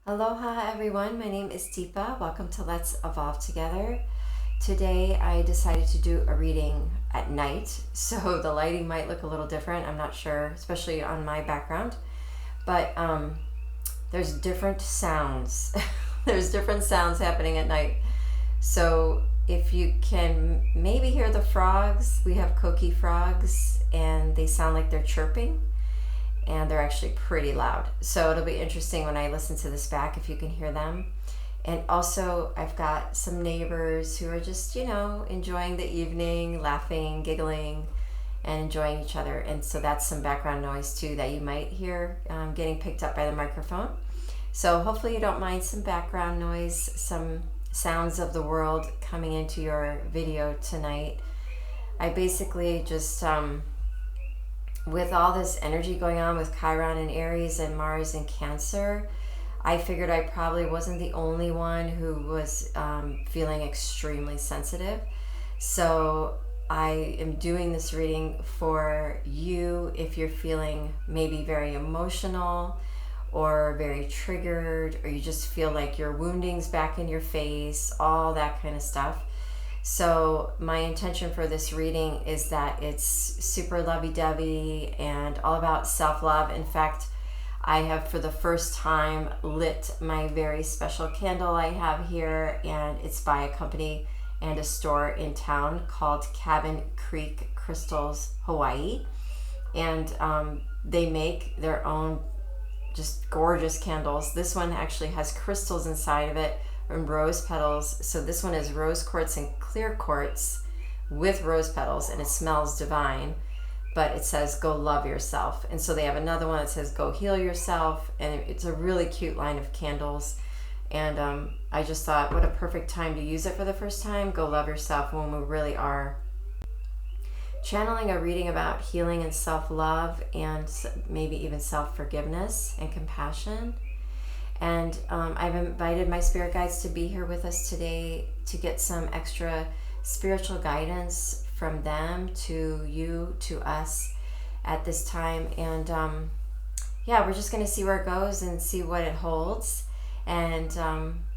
Aloha everyone, my name is Deepa. Welcome to Let's Evolve Together. Today I decided to do a reading at night, so the lighting might look a little different. I'm not sure, especially on my background, but there's different sounds. There's different sounds happening at night. So if you can maybe hear the frogs, we have coqui frogs and they sound like they're chirping. And they're actually pretty loud. So it'll be interesting when I listen to this back if you can hear them. And also I've got some neighbors who are just, enjoying the evening, laughing, giggling, and enjoying each other. And so that's some background noise too that you might hear getting picked up by the microphone. So hopefully you don't mind some background noise, some sounds of the world coming into your video tonight. I basically just... with all this energy going on with Chiron in Aries and Mars in Cancer, I figured I probably wasn't the only one who was feeling extremely sensitive. So I am doing this reading for you if you're feeling maybe very emotional or very triggered, or you just feel like your wounding's back in your face, all that kind of stuff. So my intention for this reading is that it's super lovey-dovey and all about self-love. In fact, I have for the first time lit my very special candle I have here, and it's by a company and a store in town called Cabin Creek Crystals Hawaii. And they make their own just gorgeous candles. This one actually has crystals inside of it and rose petals. So this one is rose quartz and clear quartz with rose petals, and it smells divine, but it says go love yourself. And so they have another one that says go heal yourself, and it's a really cute line of candles. And I just thought what a perfect time to use it for the first time, go love yourself, when we really are channeling a reading about healing and self-love and maybe even self-forgiveness and compassion. And I've invited my spirit guides to be here with us today to get some extra spiritual guidance from them to you, to us at this time. And we're just going to see where it goes and see what it holds. And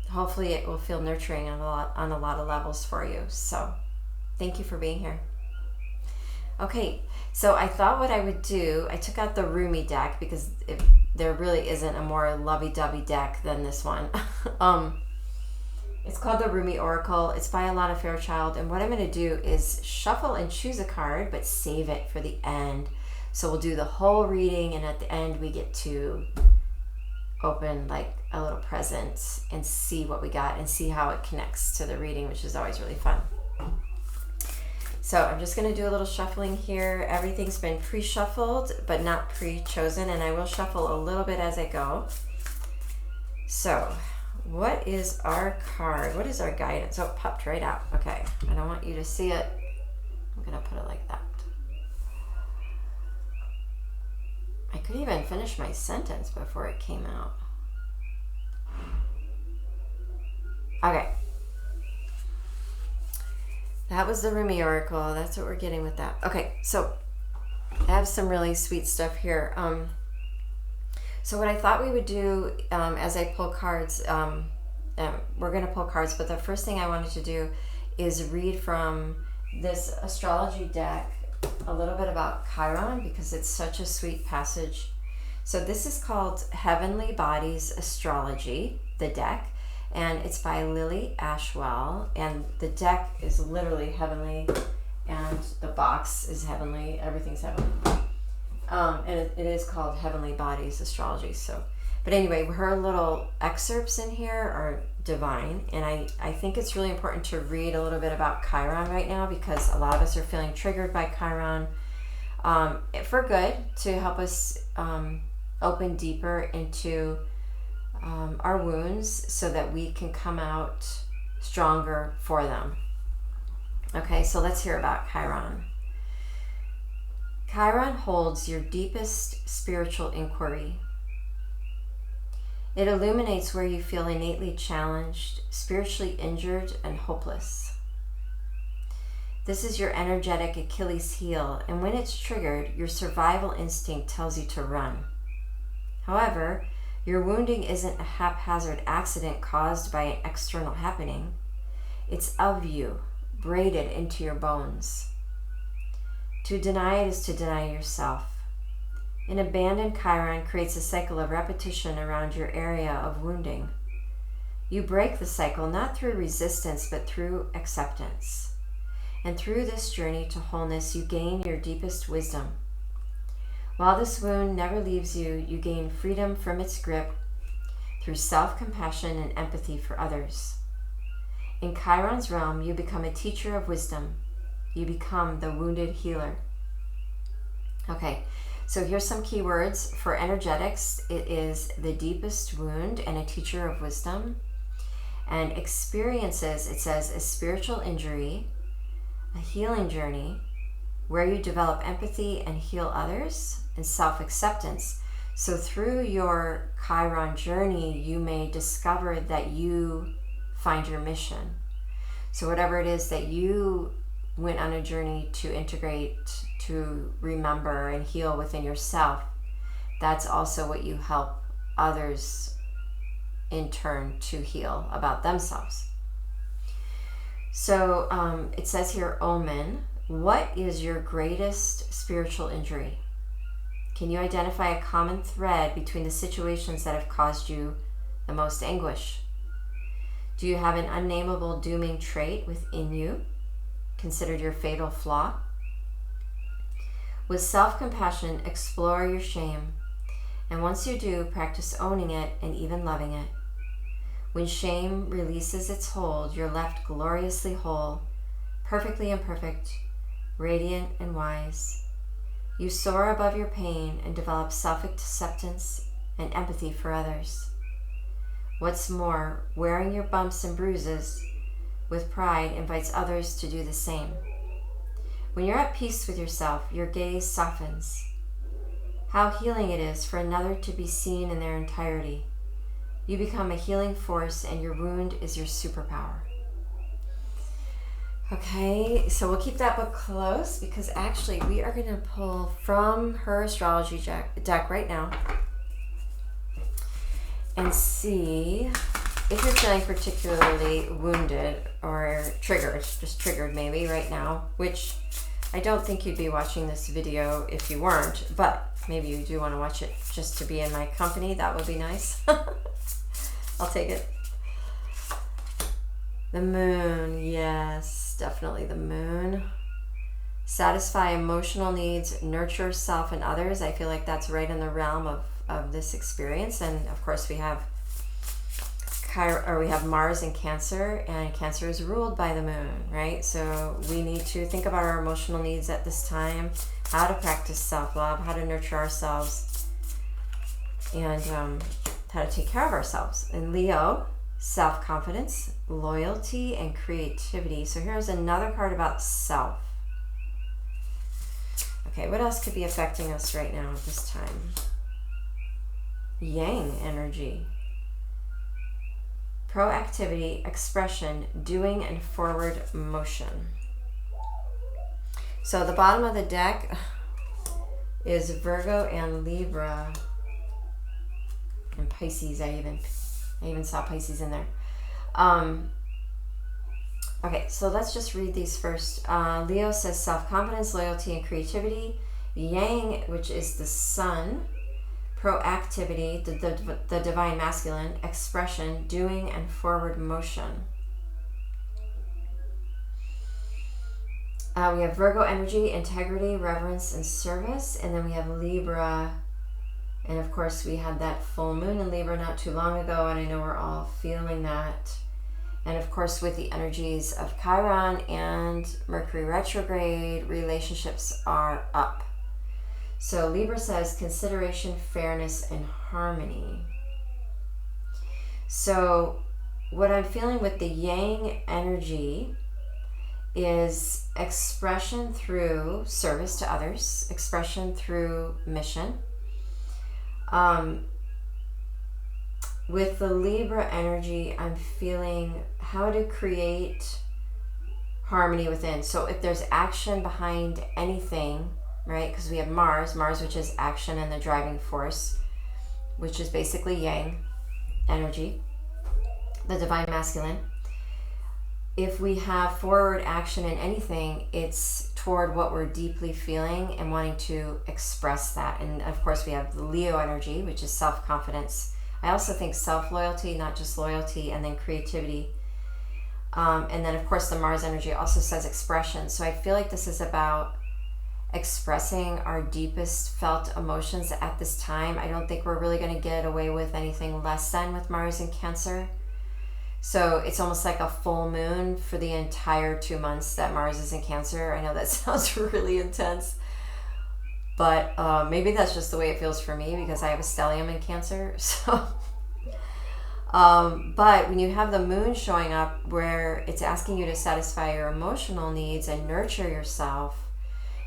hopefully it will feel nurturing on a lot of levels for you. So thank you for being here. Okay, so I thought what I would do, I took out the Rumi deck because there really isn't a more lovey-dovey deck than this one. It's called the Rumi Oracle. It's by Alana Fairchild. And what I'm going to do is shuffle and choose a card, but save it for the end. So we'll do the whole reading, and at the end we get to open like a little present and see what we got and see how it connects to the reading, which is always really fun. So I'm just going to do a little shuffling here. Everything's been pre-shuffled, but not pre-chosen, and I will shuffle a little bit as I go. So what is our card? What is our guidance? Oh, it popped right out. Okay, I don't want you to see it. I'm going to put it like that. I couldn't even finish my sentence before it came out. Okay. That was the Rumi Oracle. That's what we're getting with that. Okay, so I have some really sweet stuff here. So what I thought we would do as I pull cards, we're going to pull cards, but the first thing I wanted to do is read from this astrology deck a little bit about Chiron, because it's such a sweet passage. So this is called Heavenly Bodies Astrology, the deck. And it's by Lily Ashwell, and the deck is literally heavenly, and the box is heavenly, everything's heavenly. And it is called Heavenly Bodies Astrology. So, but anyway, her little excerpts in here are divine, and I think it's really important to read a little bit about Chiron right now, because a lot of us are feeling triggered by Chiron, for good, to help us open deeper into our wounds so that we can come out stronger for them. Okay, so let's hear about Chiron. Chiron holds your deepest spiritual inquiry. It illuminates where you feel innately challenged, spiritually injured, and hopeless. This is your energetic Achilles heel, and when it's triggered, your survival instinct tells you to run. However, Your wounding isn't a haphazard accident caused by an external happening. It's of you, braided into your bones. To deny it is to deny yourself. An abandoned Chiron creates a cycle of repetition around your area of wounding. You break the cycle not through resistance, but through acceptance. And through this journey to wholeness, you gain your deepest wisdom. While this wound never leaves you, you gain freedom from its grip through self-compassion and empathy for others. In Chiron's realm, you become a teacher of wisdom. You become the wounded healer. Okay, so here's some keywords for energetics. It is the deepest wound and a teacher of wisdom. And experiences, it says a spiritual injury, a healing journey, where you develop empathy and heal others, and self-acceptance. So through your Chiron journey, you may discover that you find your mission. So whatever it is that you went on a journey to integrate, to remember and heal within yourself, that's also what you help others in turn to heal about themselves. So it says here, Omen, what is your greatest spiritual injury? Can you identify a common thread between the situations that have caused you the most anguish? Do you have an unnameable dooming trait within you, considered your fatal flaw? With self-compassion, explore your shame, and once you do, practice owning it and even loving it. When shame releases its hold, you're left gloriously whole, perfectly imperfect, radiant and wise. You soar above your pain and develop self-acceptance and empathy for others. What's more, wearing your bumps and bruises with pride invites others to do the same. When you're at peace with yourself, your gaze softens. How healing it is for another to be seen in their entirety. You become a healing force, and your wound is your superpower. Okay, so we'll keep that book close, because actually we are going to pull from her astrology deck right now and see if you're feeling particularly wounded or triggered, just triggered maybe right now, which I don't think you'd be watching this video if you weren't, but maybe you do want to watch it just to be in my company. That would be nice. I'll take it. The moon, yes, definitely the moon. Satisfy emotional needs, nurture self and others. I feel like that's right in the realm of this experience. And of course we have Mars in Cancer, and Cancer is ruled by the moon, right? So we need to think about our emotional needs at this time, how to practice self-love, how to nurture ourselves, and how to take care of ourselves. And Leo, self-confidence, loyalty, and creativity. So here's another card about self. Okay, what else could be affecting us right now at this time? Yang energy. Proactivity, expression, doing, and forward motion. So the bottom of the deck is Virgo and Libra and Pisces. I even saw Pisces in there. Okay, so let's just read these first. Leo says self-confidence, loyalty, and creativity. Yang, which is the sun, proactivity, the divine masculine, expression, doing, and forward motion. We have Virgo energy, integrity, reverence, and service. And then we have Libra. And of course, we had that full moon in Libra not too long ago, and I know we're all feeling that. And of course, with the energies of Chiron and Mercury Retrograde, relationships are up. So Libra says consideration, fairness, and harmony. So what I'm feeling with the Yang energy is expression through service to others, expression through mission. With the Libra energy, I'm feeling how to create harmony within. So if there's action behind anything, right? Because we have Mars, which is action and the driving force. which is basically yang energy, the divine masculine. If we have forward action in anything, it's toward what we're deeply feeling and wanting to express that. And of course, we have the Leo energy, which is self-confidence. I also think self-loyalty, not just loyalty, and then creativity. And then, of course, the Mars energy also says expression. So I feel like this is about expressing our deepest felt emotions at this time. I don't think we're really going to get away with anything less than with Mars in Cancer. So it's almost like a full moon for the entire 2 months that Mars is in Cancer. I know that sounds really intense, but maybe that's just the way it feels for me because I have a stellium in Cancer. So, but when you have the moon showing up where it's asking you to satisfy your emotional needs and nurture yourself,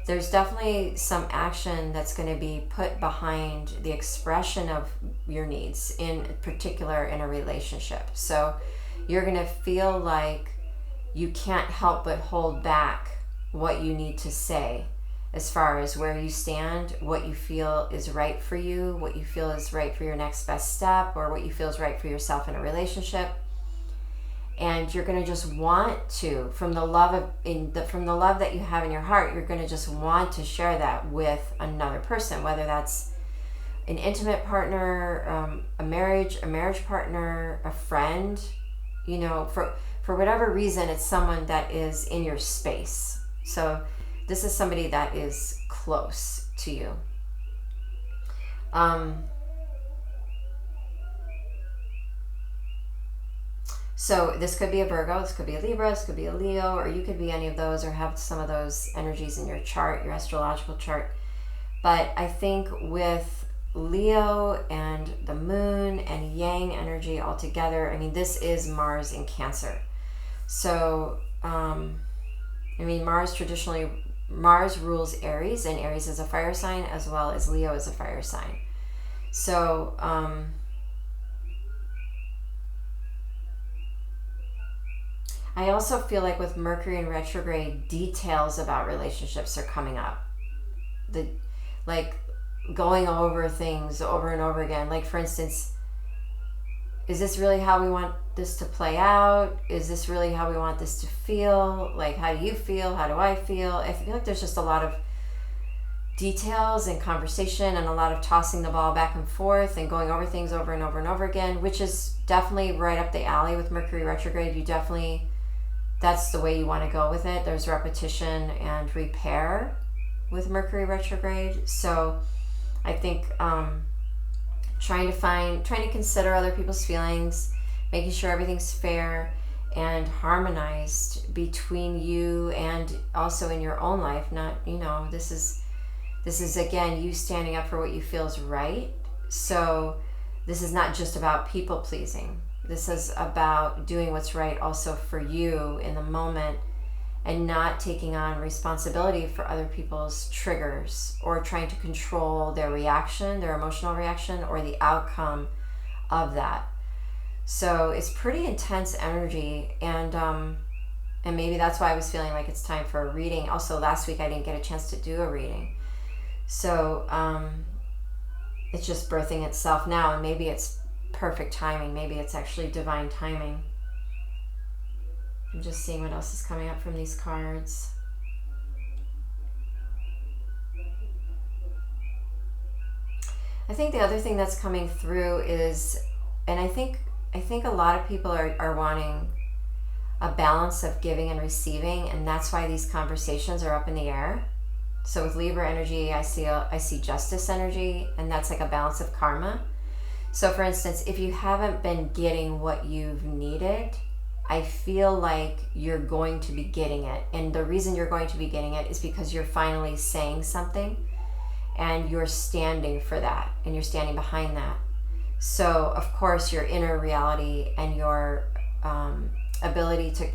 there's definitely some action that's going to be put behind the expression of your needs, in particular in a relationship. So you're going to feel like you can't help but hold back what you need to say as far as where you stand, what you feel is right for you, what you feel is right for your next best step, or what you feel is right for yourself in a relationship. And you're going to just want to, from the love that you have in your heart, you're going to just want to share that with another person, whether that's an intimate partner, a marriage partner, a friend, you know, for whatever reason, it's someone that is in your space. So this is somebody that is close to you. So this could be a Virgo, this could be a Libra, this could be a Leo, or you could be any of those or have some of those energies in your chart, your astrological chart. But I think with Leo and the moon and yang energy all together, I mean, this is Mars in Cancer. So, Mars rules Aries, and Aries is a fire sign as well as Leo is a fire sign. So, I also feel like with Mercury in retrograde, details about relationships are coming up. Going over things over and over again. Like, for instance, is this really how we want this to play out? Is this really how we want this to feel? Like, how do you feel? How do I feel? I feel like there's just a lot of details and conversation and a lot of tossing the ball back and forth and going over things over and over and over again, which is definitely right up the alley with Mercury retrograde. That's the way you want to go with it. There's repetition and repair with Mercury retrograde. So I think trying to consider other people's feelings, making sure everything's fair and harmonized between you and also in your own life. Not, this is again you standing up for what you feel is right. So this is not just about people pleasing. This is about doing what's right also for you in the moment and not taking on responsibility for other people's triggers or trying to control their reaction, their emotional reaction, or the outcome of that. So it's pretty intense energy, and maybe that's why I was feeling like it's time for a reading. Also, last week I didn't get a chance to do a reading. So it's just birthing itself now, and maybe it's perfect timing. Maybe it's actually divine timing. I'm just seeing what else is coming up from these cards. I think the other thing that's coming through is, and I think a lot of people are wanting a balance of giving and receiving, and that's why these conversations are up in the air. So with Libra energy, I see justice energy, and that's like a balance of karma. So for instance, if you haven't been getting what you've needed, I feel like you're going to be getting it. And the reason you're going to be getting it is because you're finally saying something and you're standing for that and you're standing behind that. So of course your inner reality and your ability to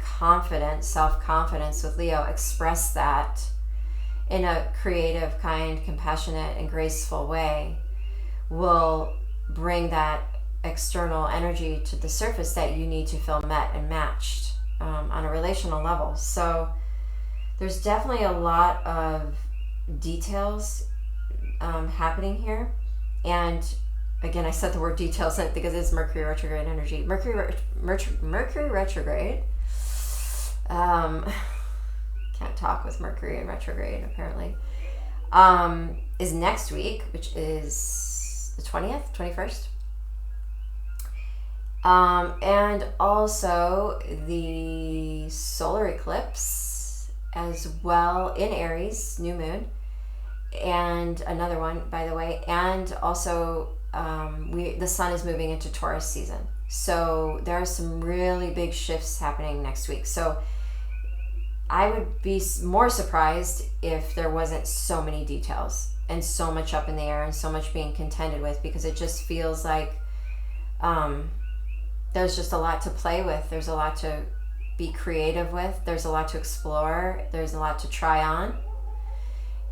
self-confidence with Leo, express that in a creative, kind, compassionate, and graceful way will bring that external energy to the surface that you need to feel met and matched on a relational level. So there's definitely a lot of details happening here, and again, I said the word details in it because it's Mercury retrograde energy. Mercury retrograde. Can't talk with Mercury in retrograde, apparently. Is next week, which is the 20th, 21st. And also the solar eclipse as well in Aries, new moon, and another one, by the way, and also the sun is moving into Taurus season. So there are some really big shifts happening next week. So I would be more surprised if there wasn't so many details and so much up in the air and so much being contended with, because it just feels like there's just a lot to play with. There's a lot to be creative with. There's a lot to explore. There's a lot to try on.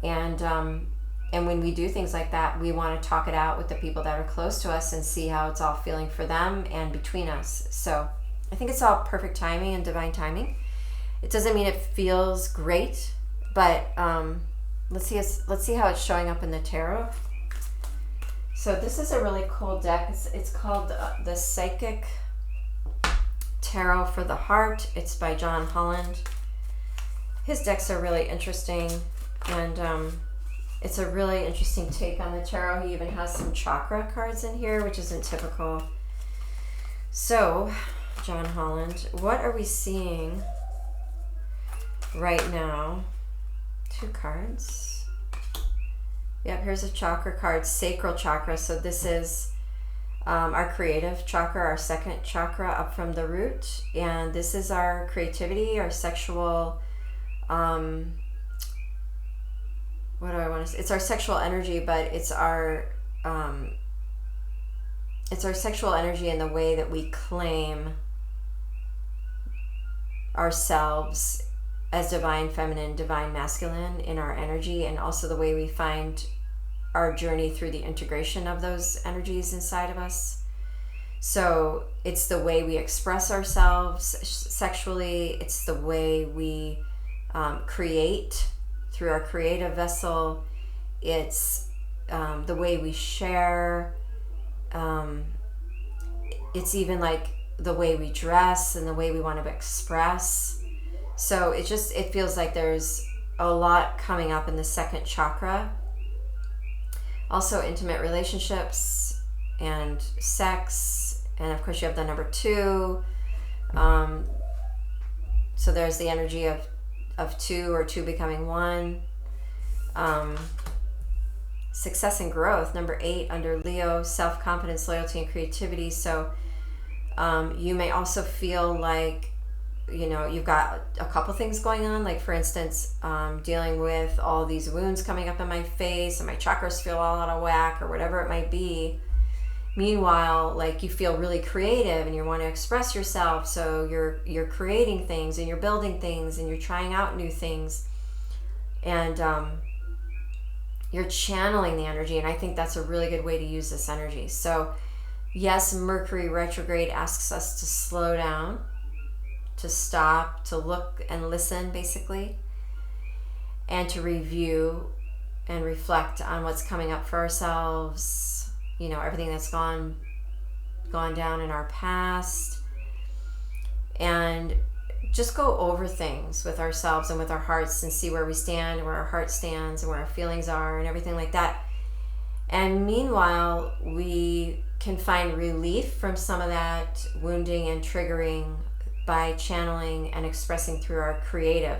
And when we do things like that, we want to talk it out with the people that are close to us and see how it's all feeling for them and between us. So I think it's all perfect timing and divine timing. It doesn't mean it feels great, but let's see how it's showing up in the tarot. So this is a really cool deck. It's called the Psychic Tarot for the Heart. It's by John Holland. His decks are really interesting, and it's a really interesting take on the tarot. He even has some chakra cards in here, which isn't typical. So, John Holland, what are we seeing right now? 2 cards. Yep, here's a chakra card, sacral chakra. So this is our creative chakra, our second chakra up from the root. And this is our creativity, our sexual, what do I want to say? It's our sexual energy, but it's our sexual energy in the way that we claim ourselves as divine feminine, divine masculine in our energy, and also the way we find our journey through the integration of those energies inside of us. So it's the way we express ourselves sexually. It's the way we create through our creative vessel. It's the way we share. It's even like the way we dress and the way we want to express. So it feels like there's a lot coming up in the second chakra. Also intimate relationships and sex. And of course you have the number 2. So there's the energy of 2 or 2 becoming 1. Success and growth, number 8 under Leo, self-confidence, loyalty, and creativity. So you may also feel like, you've got a couple things going on. Like, for instance, dealing with all these wounds coming up in my face and my chakras feel all out of whack or whatever it might be. Meanwhile, like, you feel really creative and you want to express yourself. So you're creating things and you're building things and you're trying out new things. And you're channeling the energy. And I think that's a really good way to use this energy. So yes, Mercury retrograde asks us to slow down, to stop, to look and listen, basically, and to review and reflect on what's coming up for ourselves, everything that's gone down in our past, and just go over things with ourselves and with our hearts and see where we stand and where our heart stands and where our feelings are and everything like that. And meanwhile, we can find relief from some of that wounding and triggering by channeling and expressing through our creative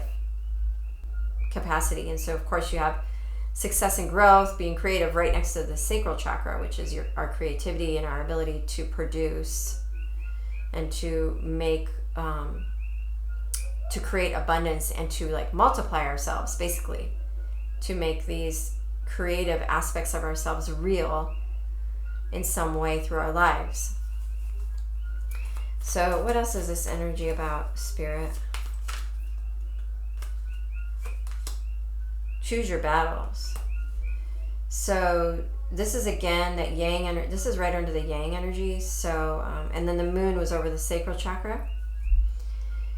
capacity. And so, of course, you have success and growth, being creative, right next to the sacral chakra, which is our creativity and our ability to produce and to make, to create abundance and to multiply ourselves, basically, to make these creative aspects of ourselves real in some way through our lives. So what else is this energy about, Spirit? Choose your battles. So this is again that yang energy. This is right under the yang energy. So and then the moon was over the sacral chakra.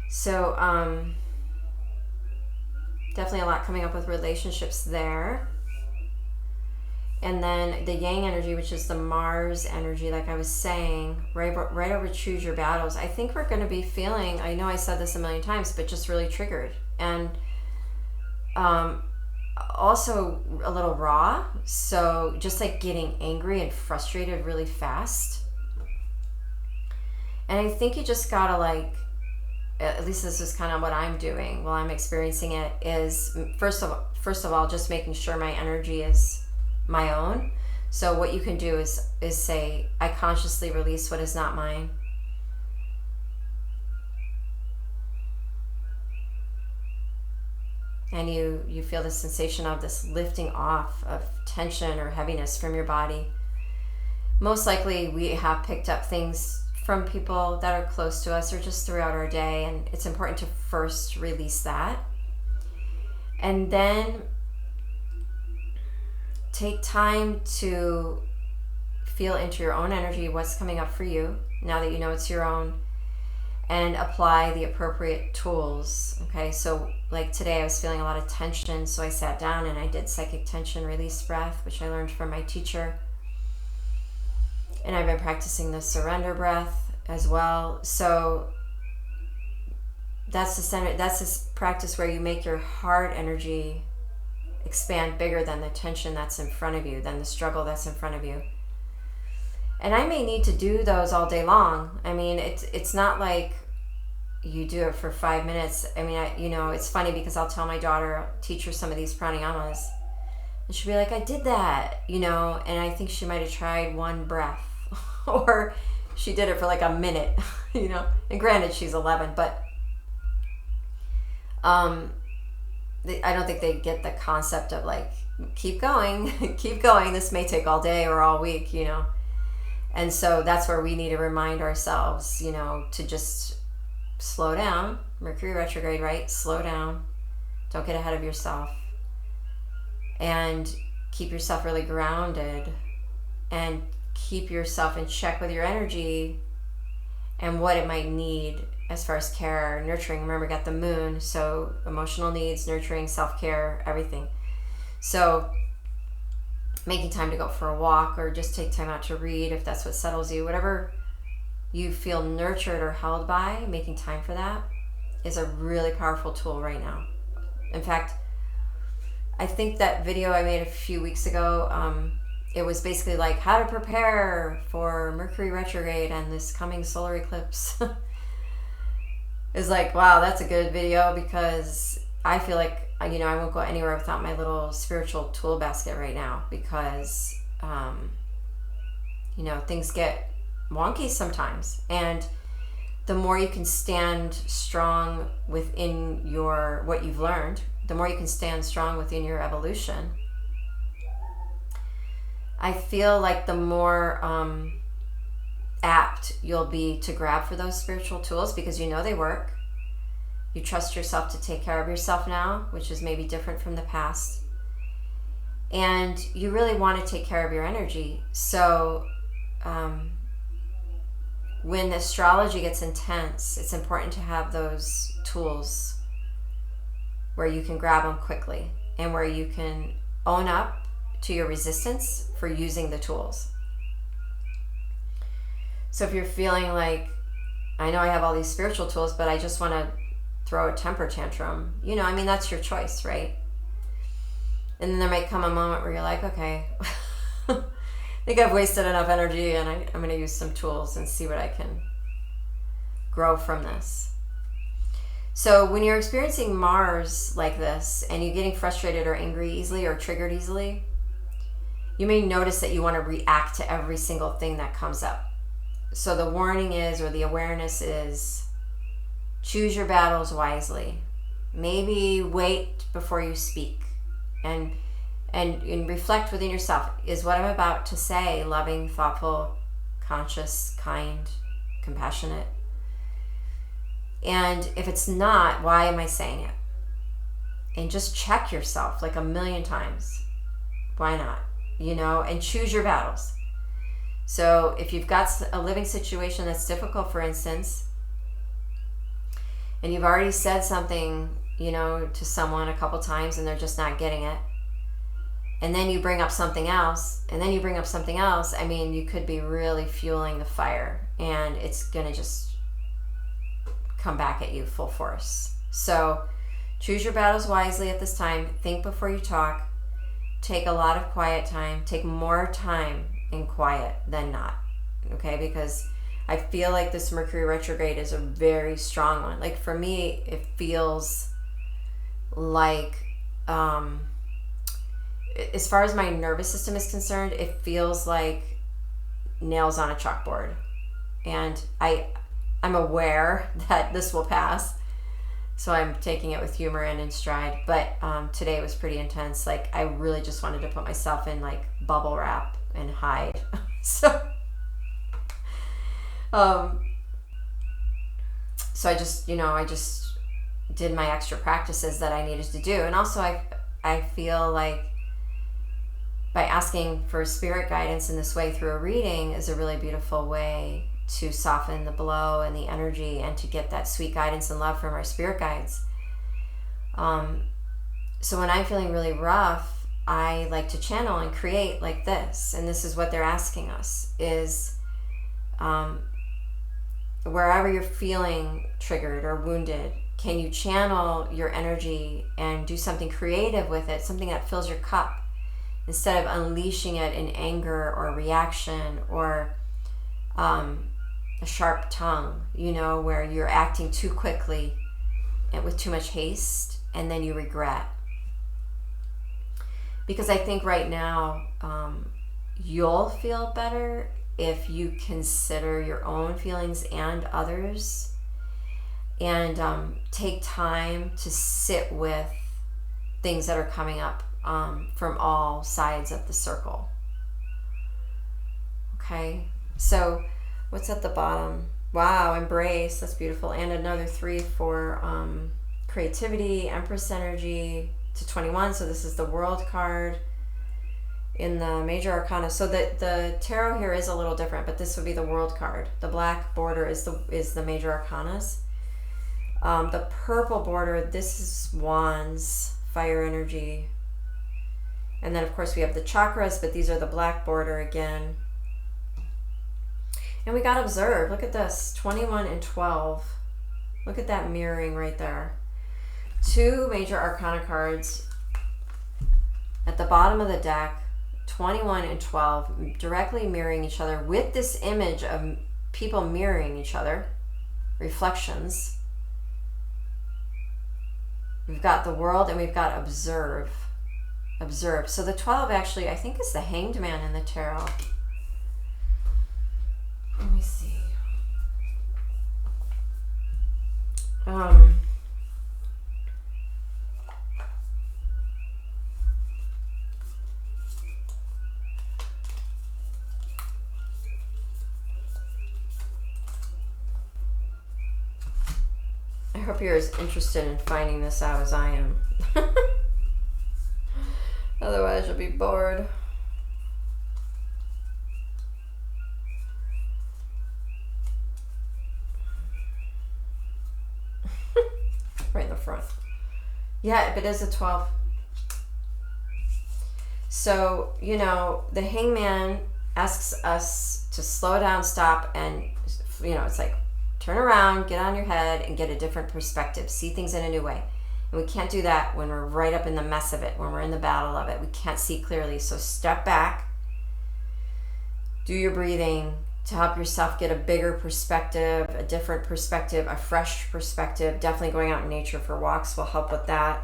So definitely a lot coming up with relationships there. And then the yang energy, which is the Mars energy, like I was saying, right over choose your battles. I think we're going to be feeling, I know I said this a million times, but just really triggered. And also a little raw. So just like getting angry and frustrated really fast. And I think you just got to like, at least this is kind of what I'm doing while I'm experiencing it, is first of all, just making sure my energy is my own. So what you can do is say, I consciously release what is not mine. And you feel the sensation of this lifting off of tension or heaviness from your body. Most likely we have picked up things from people that are close to us or just throughout our day, and it's important to first release that. And then take time to feel into your own energy, what's coming up for you, now that you know it's your own, and apply the appropriate tools. Okay, so like today I was feeling a lot of tension, so I sat down and I did psychic tension release breath, which I learned from my teacher. And I've been practicing the surrender breath as well. So that's this practice where you make your heart energy expand bigger than the tension that's in front of you, than the struggle that's in front of you. And I may need to do those all day long. I mean, it's not like you do it for 5 minutes. I mean, it's funny because I'll tell my daughter, teach her some of these pranayamas, and she'll be like, I did that, and I think she might have tried one breath or she did it for like a minute, and granted she's 11, but I don't think they get the concept of like, keep going, keep going. This may take all day or all week, And so that's where we need to remind ourselves, to just slow down. Mercury retrograde, right? Slow down. Don't get ahead of yourself. And keep yourself really grounded. And keep yourself in check with your energy and what it might need as far as care, nurturing. Remember, got the moon, so emotional needs, nurturing, self-care, everything. So making time to go for a walk or just take time out to read if that's what settles you, whatever you feel nurtured or held by, making time for that is a really powerful tool right now. In fact, I think that video I made a few weeks ago, it was basically like how to prepare for Mercury retrograde and this coming solar eclipse. It's like, wow, that's a good video, because I feel like, I won't go anywhere without my little spiritual tool basket right now, because, things get wonky sometimes. And the more you can stand strong within what you've learned, the more you can stand strong within your evolution, I feel like the more apt you'll be to grab for those spiritual tools, because they work. You trust yourself to take care of yourself now, which is maybe different from the past. And you really want to take care of your energy. So when astrology gets intense, it's important to have those tools where you can grab them quickly and where you can own up to your resistance for using the tools. So if you're feeling like, I know I have all these spiritual tools, but I just want to throw a temper tantrum, that's your choice, right? And then there might come a moment where you're like, okay, I think I've wasted enough energy, and I'm going to use some tools and see what I can grow from this. So when you're experiencing Mars like this and you're getting frustrated or angry easily or triggered easily, you may notice that you want to react to every single thing that comes up. So the warning is, or the awareness is, choose your battles wisely. Maybe wait before you speak, and reflect within yourself. Is what I'm about to say loving, thoughtful, conscious, kind, compassionate? And if it's not, why am I saying it? And just check yourself like a million times. Why not? And choose your battles. So if you've got a living situation that's difficult, for instance, and you've already said something, to someone a couple times and they're just not getting it, and then you bring up something else, and then you bring up something else, I mean, you could be really fueling the fire, and it's going to just come back at you full force. So choose your battles wisely at this time. Think before you talk. Take a lot of quiet time. Take more time in quiet than not, okay? Because I feel like this Mercury retrograde is a very strong one. Like for me, it feels like, as far as my nervous system is concerned, it feels like nails on a chalkboard. And I'm aware that this will pass, so I'm taking it with humor and in stride. But today was pretty intense. Like I really just wanted to put myself in like bubble wrap and hide. So I just did my extra practices that I needed to do. And also I feel like by asking for spirit guidance in this way through a reading is a really beautiful way to soften the blow and the energy and to get that sweet guidance and love from our spirit guides. So when I'm feeling really rough, I like to channel and create like this. And this is what they're asking us is, wherever you're feeling triggered or wounded, can you channel your energy and do something creative with it, something that fills your cup, instead of unleashing it in anger or reaction or a sharp tongue, where you're acting too quickly and with too much haste, and then you regret. Because I think right now you'll feel better if you consider your own feelings and others, and take time to sit with things that are coming up from all sides of the circle. Okay, so what's at the bottom? Wow, embrace, that's beautiful. And another 3 for creativity, Empress energy to 21. So this is the World card in the major arcana. So the tarot here is a little different, but this would be the World card. The black border is the major arcanas. The purple border, this is wands, fire energy. And then of course we have the chakras, but these are the black border again. And we got to observe. Look at this, 21 and 12. Look at that mirroring right there. 2 major arcana cards at the bottom of the deck, 21 and 12, directly mirroring each other with this image of people mirroring each other, reflections. We've got the world and we've got observe. Observe. So the 12 actually, I think, is the Hanged Man in the tarot. Let me see. I hope you're as interested in finding this out as I am. Otherwise you'll be bored. Right in the front. Yeah, it is a 12. So, the Hangman asks us to slow down, stop, and, it's like, turn around, get on your head, and get a different perspective. See things in a new way. And we can't do that when we're right up in the mess of it, when we're in the battle of it. We can't see clearly. So step back, do your breathing to help yourself get a bigger perspective, a different perspective, a fresh perspective. Definitely going out in nature for walks will help with that.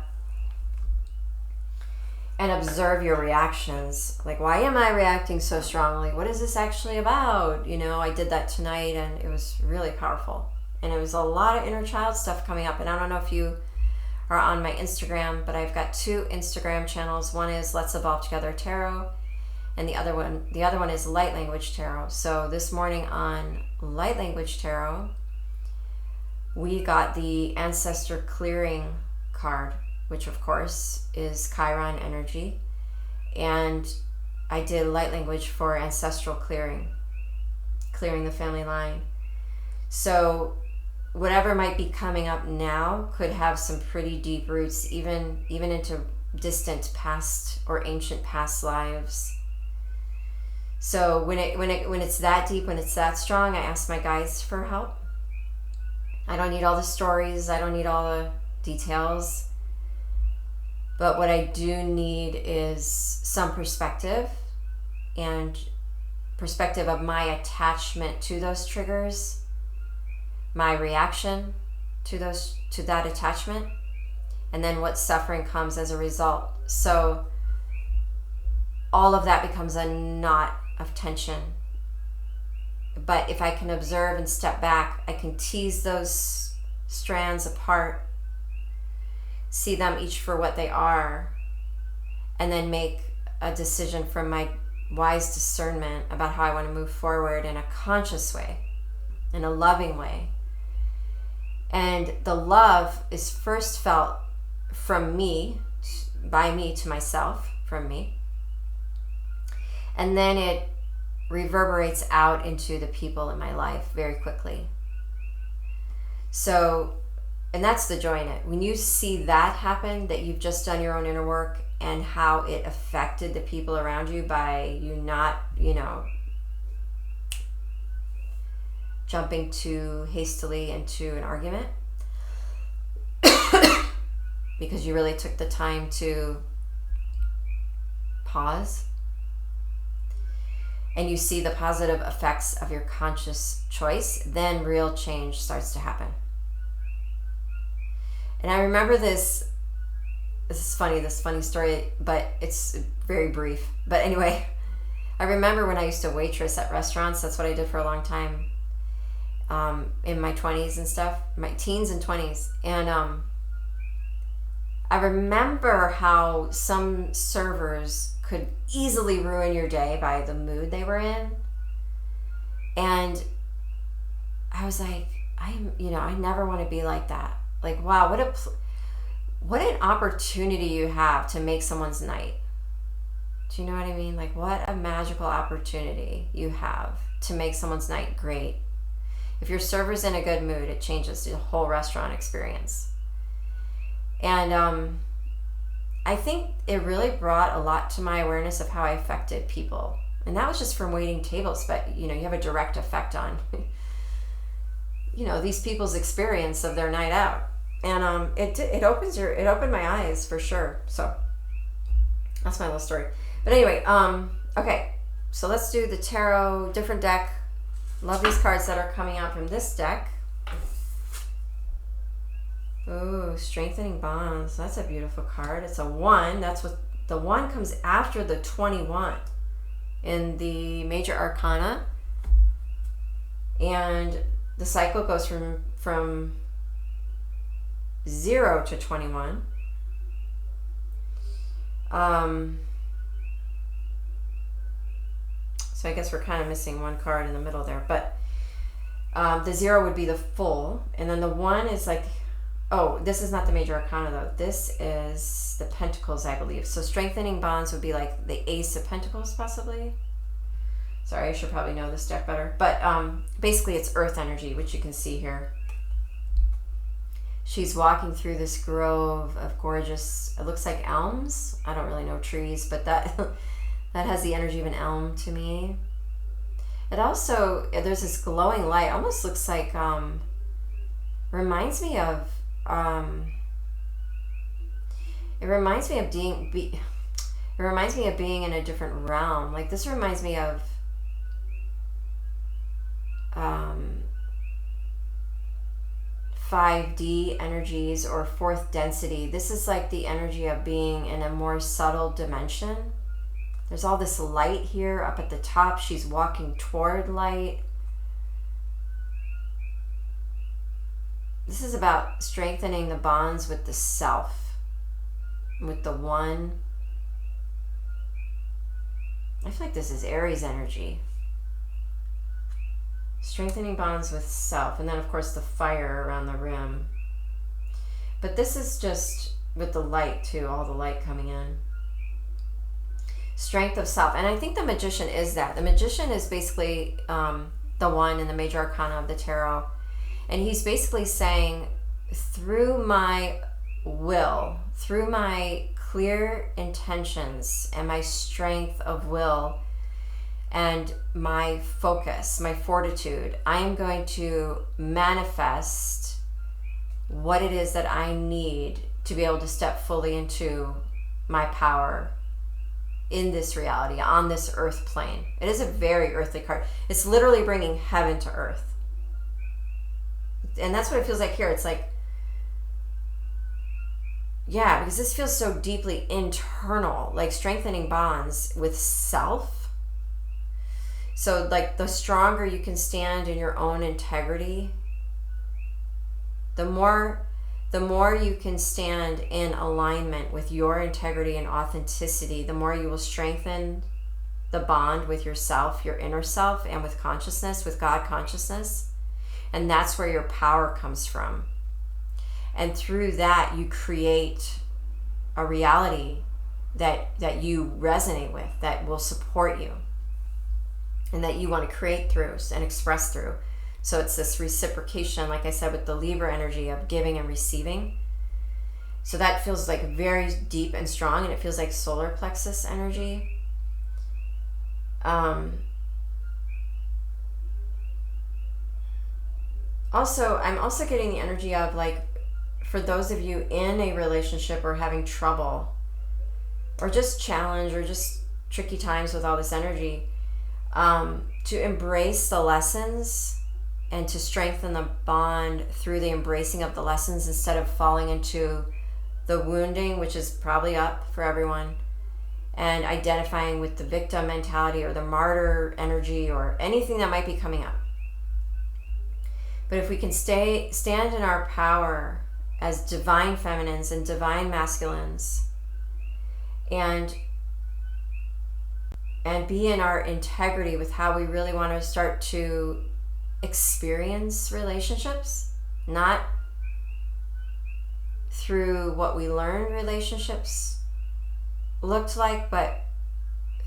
And observe your reactions. Like, why am I reacting so strongly? What is this actually about? I did that tonight and it was really powerful. And it was a lot of inner child stuff coming up. And I don't know if you are on my Instagram, but I've got 2 Instagram channels. One is Let's Evolve Together Tarot, and the other one is Light Language Tarot. So this morning on Light Language Tarot, we got the Ancestor Clearing card, which of course is Chiron energy. And I did light language for ancestral clearing the family line. So whatever might be coming up now could have some pretty deep roots, even into distant past or ancient past lives. So when it's that deep, when it's that strong, I ask my guides for help. I don't need all the stories. I don't need all the details. But what I do need is some perspective, and perspective of my attachment to those triggers, my reaction to that attachment, and then what suffering comes as a result. So all of that becomes a knot of tension. But if I can observe and step back, I can tease those strands apart, see them each for what they are, and then make a decision from my wise discernment about how I want to move forward in a conscious way, in a loving way. And the love is first felt from me, by me to myself, from me. And then it reverberates out into the people in my life very quickly. So, and that's the joy in it. When you see that happen, that you've just done your own inner work, and how it affected the people around you by you not, jumping too hastily into an argument, because you really took the time to pause, and you see the positive effects of your conscious choice, then real change starts to happen. And I remember this funny story, but it's very brief. But anyway, I remember when I used to waitress at restaurants. That's what I did for a long time, in my 20s and stuff, my teens and 20s. And I remember how some servers could easily ruin your day by the mood they were in. And I was like, I never want to be like that. Like, wow, what an opportunity you have to make someone's night. Do you know what I mean? Like, what a magical opportunity you have to make someone's night great. If your server's in a good mood, it changes the whole restaurant experience. And I think it really brought a lot to my awareness of how I affected people. And that was just from waiting tables, but you have a direct effect on these people's experience of their night out. And it opened my eyes for sure. So that's my little story. But anyway, okay, so let's do the tarot, different deck. Love these cards that are coming out from this deck. Ooh, Strengthening Bonds. That's a beautiful card. It's a 1. That's what the 1 comes after the 21 in the major arcana. And the cycle goes from 0 to 21. So I guess we're kind of missing one card in the middle there. But the 0 would be the full. And then the 1 is like, oh, this is not the major arcana though. This is the Pentacles, I believe. So Strengthening Bonds would be like the Ace of Pentacles, possibly. Sorry, I should probably know this deck better. But basically it's earth energy, which you can see here. She's walking through this grove of gorgeous, it looks like elms. I don't really know trees, but that that has the energy of an elm to me. It also, there's this glowing light, almost looks like, reminds me of, it reminds me of being in a different realm. Like this reminds me of, 5D energies or fourth density. This is like the energy of being in a more subtle dimension. There's all this light here up at the top. She's walking toward light. This is about strengthening the bonds with the self, with the one. I feel like this is Aries energy. Strengthening bonds with self. And then, of course, the fire around the rim. But this is just with the light, too. All the light coming in. Strength of self. And I think the Magician is that. The Magician is basically the one in the major arcana of the tarot. And he's basically saying, through my will, through my clear intentions and my strength of will and my focus, my fortitude, I am going to manifest what it is that I need to be able to step fully into my power in this reality, on this earth plane. It is a very earthly card. It's literally bringing heaven to earth. And that's what it feels like here. It's like, yeah, because this feels so deeply internal, like strengthening bonds with self. So like the stronger you can stand in your own integrity, the more you can stand in alignment with your integrity and authenticity, the more you will strengthen the bond with yourself, your inner self, and with consciousness, with God consciousness. And that's where your power comes from. And through that, you create a reality that you resonate with, that will support you, and that you want to create through and express through. So it's this reciprocation, like I said, with the Libra energy of giving and receiving. So that feels like very deep and strong, and it feels like solar plexus energy. Also, I'm also getting the energy of like, for those of you in a relationship or having trouble or just challenge or just tricky times with all this energy, to embrace the lessons and to strengthen the bond through the embracing of the lessons instead of falling into the wounding, which is probably up for everyone, and identifying with the victim mentality or the martyr energy or anything that might be coming up. But if we can stand in our power as divine feminines and divine masculines, and be in our integrity with how we really want to start to experience relationships, not through what we learned relationships looked like, but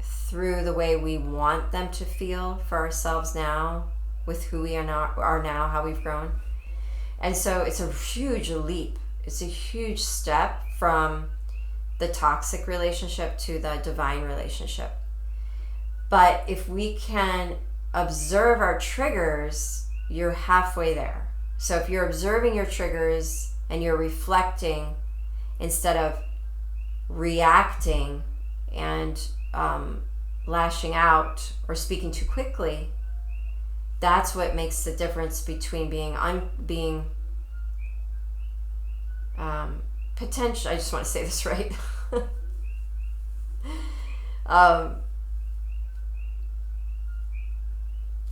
through the way we want them to feel for ourselves now, with who we are now, how we've grown. And so it's a huge leap. It's a huge step from the toxic relationship to the divine relationship. But if we can observe our triggers, you're halfway there. So if you're observing your triggers and you're reflecting instead of reacting and lashing out or speaking too quickly, that's what makes the difference between being potential. I just want to say this right.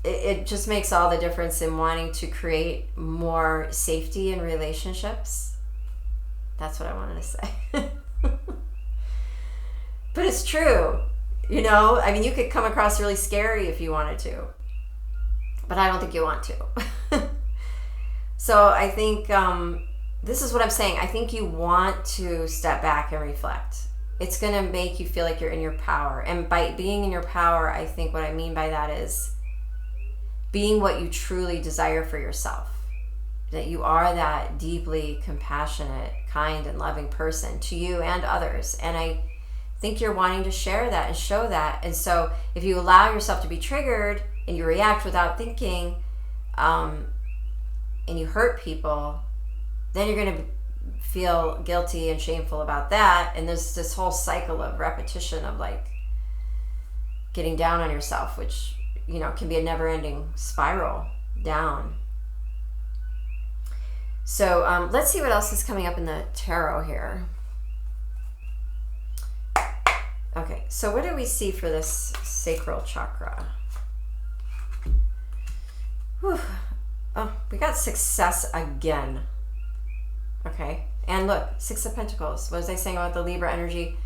It just makes all the difference in wanting to create more safety in relationships. That's what I wanted to say. But it's true. You know, I mean, you could come across really scary if you wanted to, but I don't think you want to. So I think this is what I'm saying. I think you want to step back and reflect. It's going to make you feel like you're in your power. And by being in your power, I think what I mean by that is being what you truly desire for yourself. That you are that deeply compassionate, kind, and loving person to you and others. And I think you're wanting to share that and show that. And so if you allow yourself to be triggered and you react without thinking, and you hurt people, then you're going to feel guilty and shameful about that. And there's this whole cycle of repetition of like getting down on yourself, which, you know, can be a never-ending spiral down. So let's see what else is coming up in the tarot here. Okay, so what do we see for this sacral chakra? Whew. Oh, we got success again. Okay, and look, Six of Pentacles. What was I saying about the Libra energy?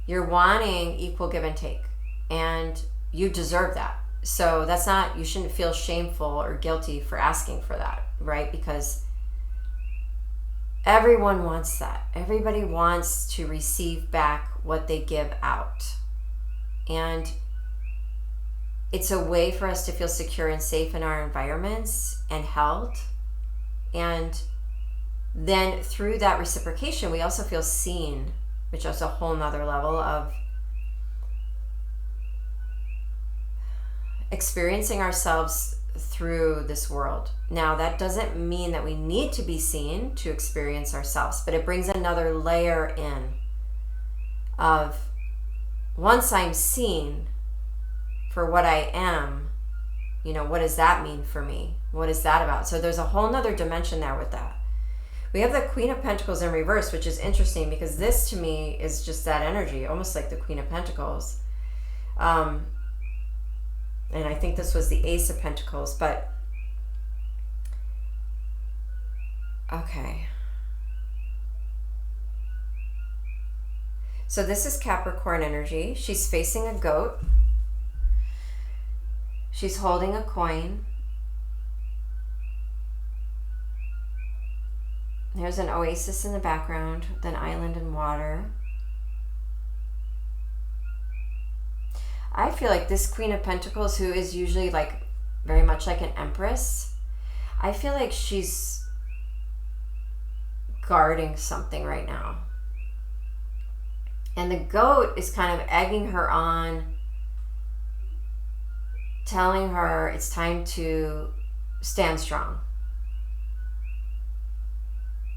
You're wanting equal give and take, and you deserve that. So that's not, you shouldn't feel shameful or guilty for asking for that, right? Because everyone wants that. Everybody wants to receive back what they give out. And it's a way for us to feel secure and safe in our environments and held. And then through that reciprocation, we also feel seen which is a whole nother level of experiencing ourselves through this world. Now, that doesn't mean that we need to be seen to experience ourselves, but it brings another layer in of, once I'm seen for what I am, what does that mean for me? What is that about? So there's a whole nother dimension there with that. We have the Queen of Pentacles in reverse, which is interesting because this to me is just that energy, almost like the Queen of Pentacles. And I think this was the Ace of Pentacles, but okay. So this is Capricorn energy. She's facing a goat. She's holding a coin. There's an oasis in the background, an island in water. I feel like this Queen of Pentacles, who is usually like very much like an empress, I feel like she's guarding something right now. And the goat is kind of egging her on, telling her it's time to stand strong.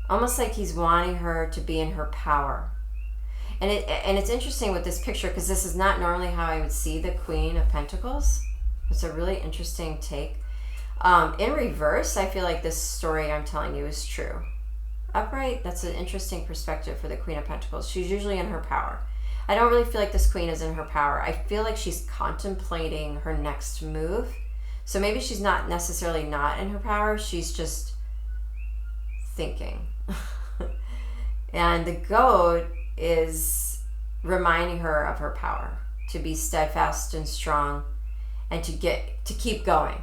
Almost like he's wanting her to be in her power. And it's interesting with this picture because this is not normally how I would see the Queen of Pentacles. It's a really interesting take. In reverse, I feel like this story I'm telling you is true. Upright, that's an interesting perspective for the Queen of Pentacles. She's usually in her power. I don't really feel like this queen is in her power. I feel like she's contemplating her next move. So maybe she's not necessarily not in her power. She's just thinking. And the goat is reminding her of her power, to be steadfast and strong, and to keep going.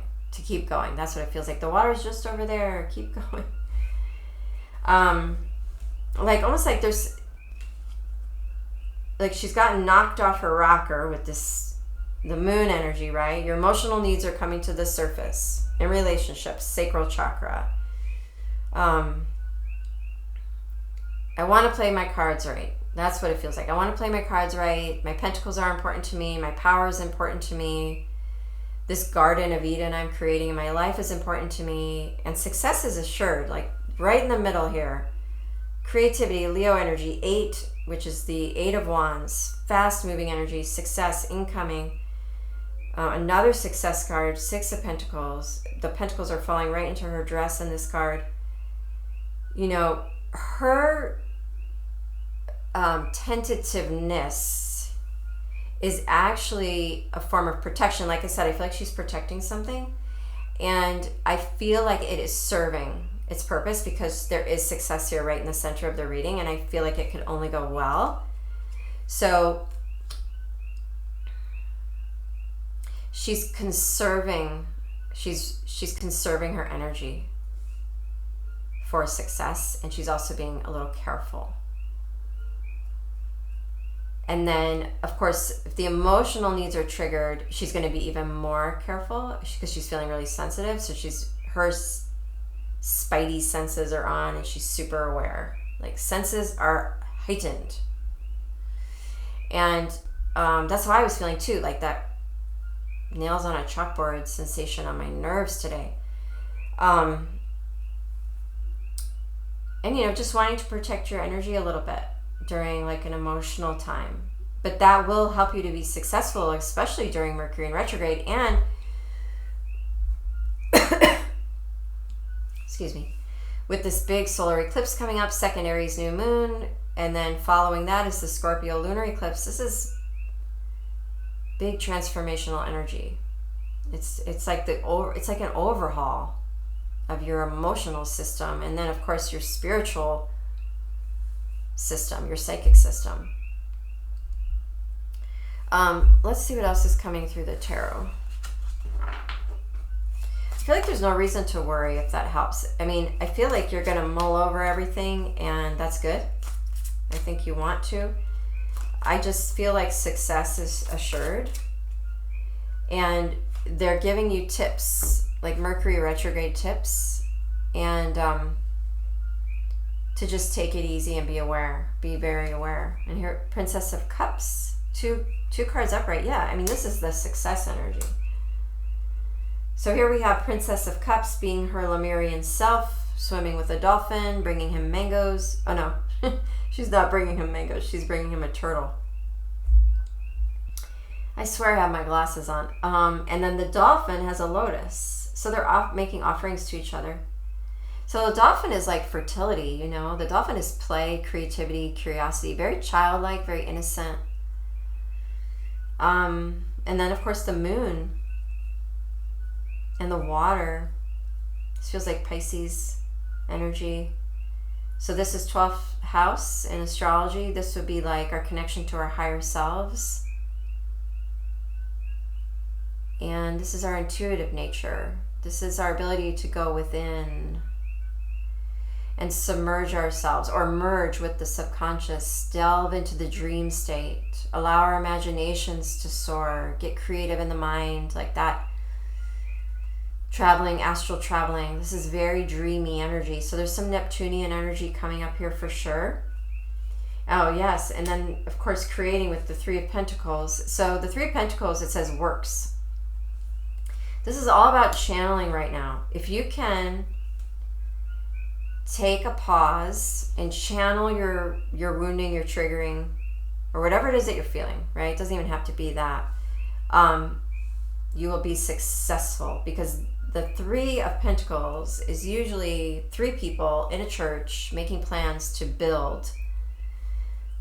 That's what it feels like. The water's just over there. Keep going. Like almost like there's like she's gotten knocked off her rocker with the moon energy, right? Your emotional needs are coming to the surface in relationships, sacral chakra. I want to play my cards right. That's what it feels like. I want to play my cards right. My pentacles are important to me. My power is important to me. This Garden of Eden I'm creating in my life is important to me. And success is assured, like right in the middle here. Creativity, Leo energy, 8, which is the 8 of Wands. Fast moving energy, success, incoming. Another success card, 6 of Pentacles. The pentacles are falling right into her dress in this card. Her tentativeness is actually a form of protection. Like I said, I feel like she's protecting something, and I feel like it is serving its purpose because there is success here right in the center of the reading, and I feel like it could only go well. So she's conserving her energy for success, and she's also being a little careful. And then, of course, if the emotional needs are triggered, she's going to be even more careful because she's feeling really sensitive. So her spidey senses are on, and she's super aware. Like, senses are heightened. And that's how I was feeling too, like that nails on a chalkboard sensation on my nerves today. And, just wanting to protect your energy a little bit during like an emotional time. But that will help you to be successful, especially during Mercury in retrograde. And excuse me, with this big solar eclipse coming up, second Aries new moon, and then following that is the Scorpio lunar eclipse. This is big transformational energy. It's like an overhaul of your emotional system, and then of course your spiritual system, your psychic system. Let's see what else is coming through the tarot. I feel like there's no reason to worry, if that helps. I mean, I feel like you're going to mull over everything, and that's good. I think you want to. I just feel like success is assured. And they're giving you tips, like Mercury retrograde tips, and to to just take it easy and be aware, be very aware. And here, Princess of Cups, two cards upright. Yeah, I mean, this is the success energy. So here we have Princess of Cups being her Lemurian self, swimming with a dolphin, bringing him mangoes. Oh no, she's not bringing him mangoes. She's bringing him a turtle. I swear I have my glasses on. And then the dolphin has a lotus. So they're making offerings to each other. So the dolphin is like fertility, you know. The dolphin is play, creativity, curiosity, very childlike, very innocent. And then of course the moon and the water. This feels like Pisces energy. So this is 12th house in astrology. This would be like our connection to our higher selves. And this is our intuitive nature. This is our ability to go within and submerge ourselves, or merge with the subconscious, delve into the dream state, allow our imaginations to soar, get creative in the mind, like that. Traveling, astral traveling. This is very dreamy energy. So there's some Neptunian energy coming up here for sure. Oh yes, and then of course creating with the Three of Pentacles. So the Three of Pentacles, it says works. This is all about channeling right now. If you can take a pause and channel your wounding, your triggering, or whatever it is that you're feeling, right? It doesn't even have to be that. You will be successful, because the Three of Pentacles is usually three people in a church making plans to build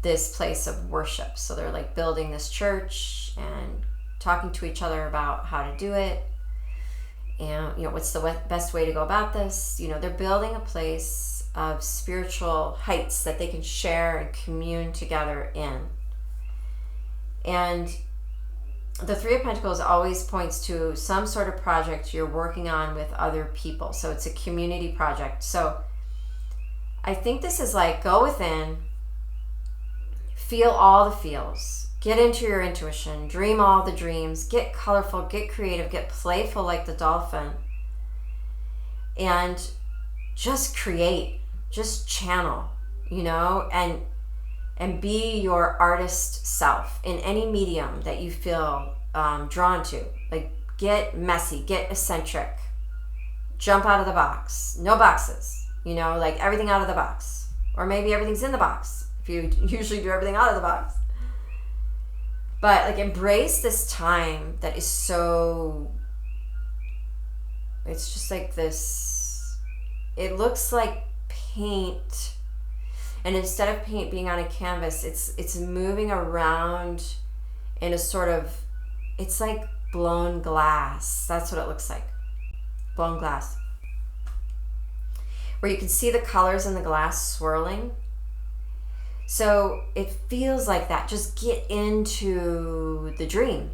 this place of worship. So they're like building this church and talking to each other about how to do it. And, you know, what's the best way to go about this? You know, they're building a place of spiritual heights that they can share and commune together in. And the Three of Pentacles always points to some sort of project you're working on with other people. So it's a community project. So I think this is like, go within, feel all the feels. Get into your intuition, dream all the dreams, get colorful, get creative, get playful like the dolphin, and just create, just channel, you know, and be your artist self in any medium that you feel drawn to. Like, get messy, get eccentric, jump out of the box, no boxes, you know, like everything out of the box, or maybe everything's in the box if you usually do everything out of the box. But like, embrace this time that is so, it's just like this, it looks like paint. And instead of paint being on a canvas, it's moving around in a sort of, it's like blown glass. That's what it looks like. Blown glass. Where you can see the colors in the glass swirling. So it feels like that. Just get into the dream.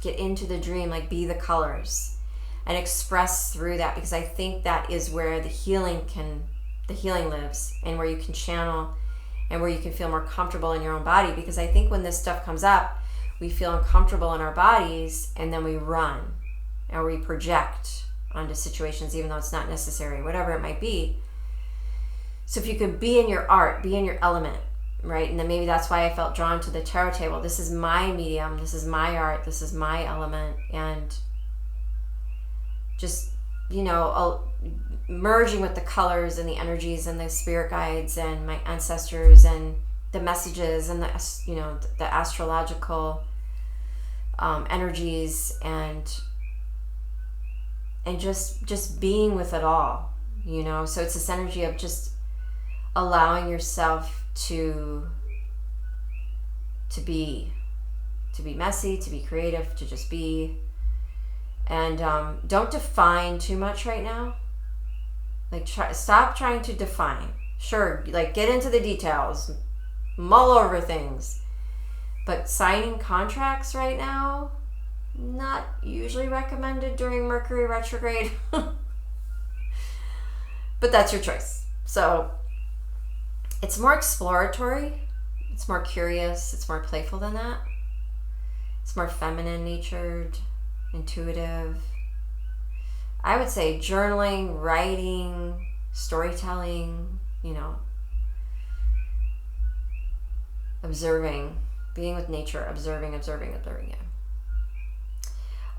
Get into the dream, like be the colors and express through that, because I think that is where the healing lives, and where you can channel and where you can feel more comfortable in your own body. Because I think when this stuff comes up, we feel uncomfortable in our bodies, and then we run or we project onto situations, even though it's not necessary, whatever it might be. So if you can be in your art, be in your element, right? And then maybe that's why I felt drawn to the tarot table. This is my medium, this is my art, this is my element. And just, you know, merging with the colors and the energies and the spirit guides and my ancestors and the messages and the, you know, the astrological energies, and just being with it all, you know. So it's this energy of just allowing yourself to be messy, to be creative, to just be. And don't define too much right now. Like, stop trying to define. Sure, like, get into the details, mull over things, but signing contracts right now, not usually recommended during Mercury retrograde. But that's your choice. So it's more exploratory, it's more curious, it's more playful than that. It's more feminine natured, intuitive. I would say journaling, writing, storytelling, you know, observing, being with nature, observing, yeah.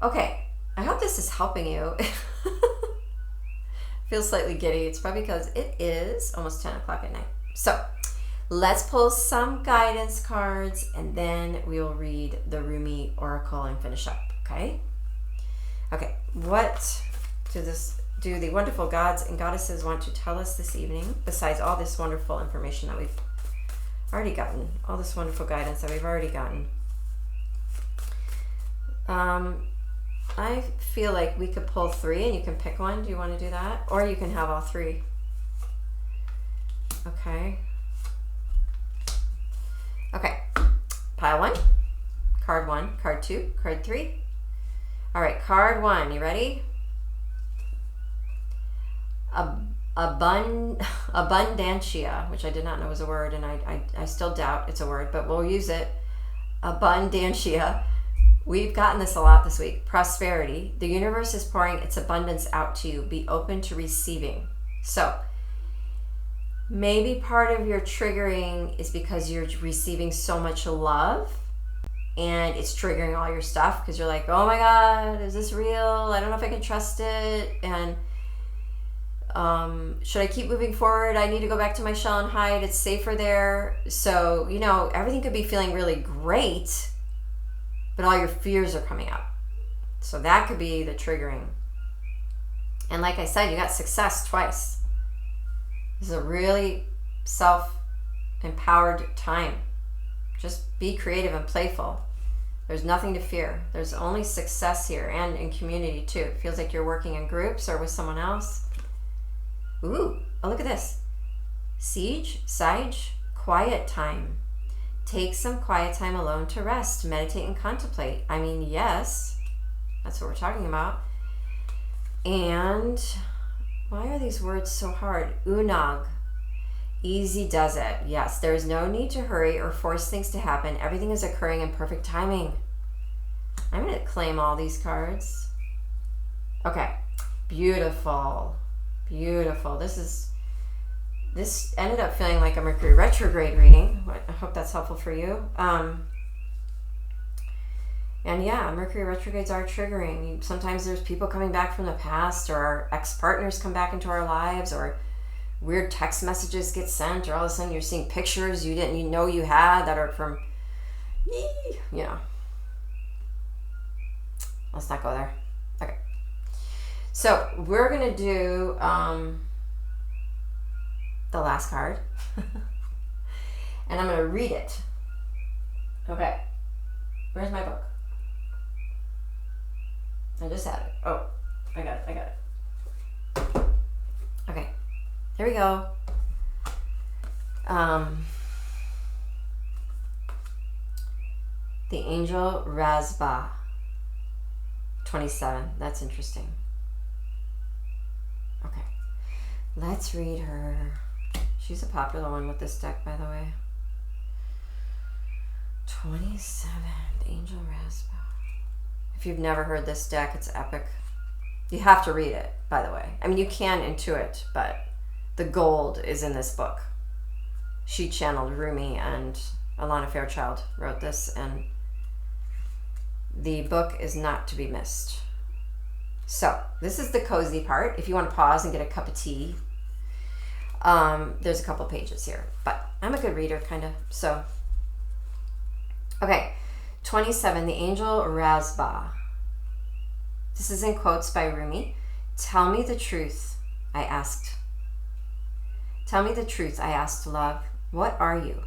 Okay, I hope this is helping you. Feel slightly giddy. It's probably because it is almost 10 o'clock at night. So let's pull some guidance cards and then we will read the Rumi Oracle and finish up, okay? Okay, what do the wonderful gods and goddesses want to tell us this evening, besides all this wonderful information that we've already gotten, all this wonderful guidance that we've already gotten? I feel like we could pull 3 and you can pick one. Do you want to do that? Or you can have all 3. Okay. Okay. Pile 1, card 2, card 3. All right, card 1. You ready? Abundantia, which I did not know was a word, and I still doubt it's a word, but we'll use it. Abundantia. We've gotten this a lot this week. Prosperity. The universe is pouring its abundance out to you. Be open to receiving. So maybe part of your triggering is because you're receiving so much love and it's triggering all your stuff because you're like, oh my God, is this real? I don't know if I can trust it. And should I keep moving forward? I need to go back to my shell and hide. It's safer there. So, you know, everything could be feeling really great, but all your fears are coming up. So that could be the triggering. And like I said, you got success twice. This is a really self-empowered time. Just be creative and playful. There's nothing to fear. There's only success here, and in community too. It feels like you're working in groups or with someone else. Ooh, oh, look at this. Sage, quiet time. Take some quiet time alone to rest, meditate, and contemplate. I mean, yes, that's what we're talking about. And why are these words so hard? Unag, easy does it. Yes, there is no need to hurry or force things to happen. Everything is occurring in perfect timing. I'm going to claim all these cards. Okay, beautiful, beautiful. This ended up feeling like a Mercury Retrograde reading. I hope that's helpful for you. And yeah, Mercury Retrogrades are triggering. Sometimes there's people coming back from the past, or our ex-partners come back into our lives, or weird text messages get sent, or all of a sudden you're seeing pictures you didn't know you had that are from, you know. Let's not go there. Okay. So we're going to do the last card. And I'm going to read it. Okay. Where's my book? I just had it. Oh, I got it. Okay. Here we go. The angel Razba. 27. That's interesting. Okay. Let's read her. She's a popular one with this deck, by the way. 27. The angel Razba. If you've never heard this deck, it's epic. You have to read it, by the way. I mean, you can intuit, but the gold is in this book. She channeled Rumi, and Alana Fairchild wrote this, and the book is not to be missed. So this is the cozy part. If you want to pause and get a cup of tea, there's a couple pages here, but I'm a good reader, kind of. So, okay, 27, the angel Razba. This is in quotes by Rumi. Tell me the truth, I asked. Tell me the truth, I asked love. What are you?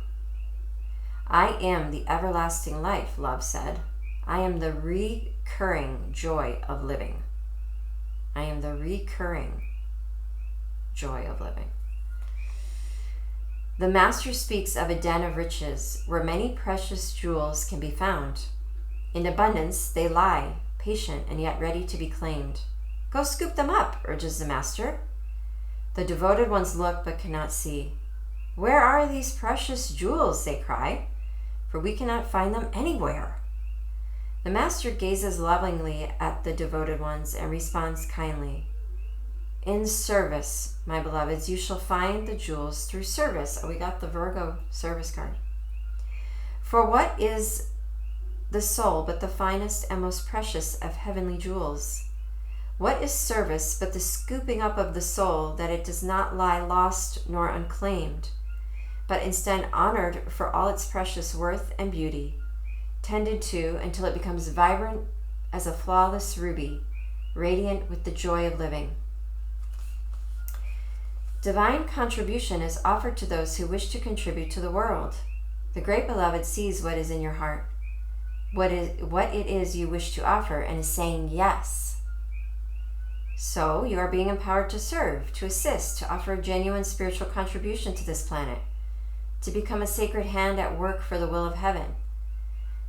I am the everlasting life, love said. I am the recurring joy of living. I am the recurring joy of living. The master speaks of a den of riches where many precious jewels can be found. In abundance they lie, patient and yet ready to be claimed. Go scoop them up, urges the master. The devoted ones look but cannot see. Where are these precious jewels, they cry, for we cannot find them anywhere. The master gazes lovingly at the devoted ones and responds kindly. in service, my beloveds, you shall find the jewels through service. Oh, we got the Virgo service card. For what is the soul but the finest and most precious of heavenly jewels? What is service but the scooping up of the soul, that it does not lie lost nor unclaimed, but instead honored for all its precious worth and beauty, tended to until it becomes vibrant as a flawless ruby, radiant with the joy of living. Divine contribution is offered to those who wish to contribute to the world. The Great Beloved sees what is in your heart, what it is you wish to offer, and is saying yes. So you are being empowered to serve, to assist, to offer a genuine spiritual contribution to this planet, to become a sacred hand at work for the will of heaven.